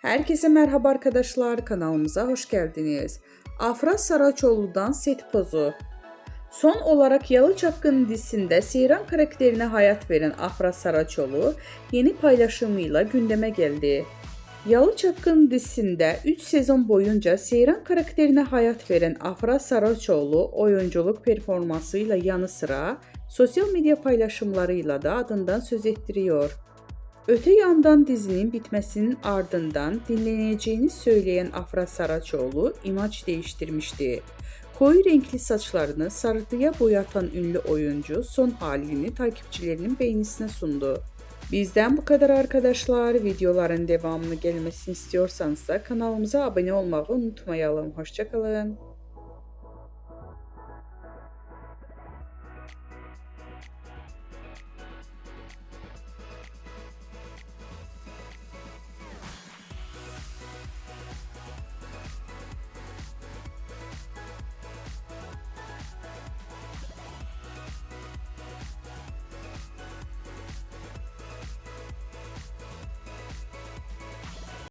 Herkese merhaba arkadaşlar, kanalımıza hoş geldiniz. Afra Saraçoğlu'dan set pozu. Son olarak Yalı Çapkını dizisinde Seyran karakterine hayat veren Afra Saraçoğlu yeni paylaşımıyla gündeme geldi. Yalı Çapkını dizisinde 3 sezon boyunca Seyran karakterine hayat veren Afra Saraçoğlu oyunculuk performansıyla yanı sıra sosyal medya paylaşımlarıyla da adından söz ettiriyor. Öte yandan dizinin bitmesinin ardından dinleneceğini söyleyen Afra Saraçoğlu imaj değiştirmişti. Koyu renkli saçlarını sarıya boyatan ünlü oyuncu son halini takipçilerinin beğenisine sundu. Bizden bu kadar arkadaşlar. Videoların devamını gelmesini istiyorsanız da kanalımıza abone olmayı unutmayalım. Hoşça kalın.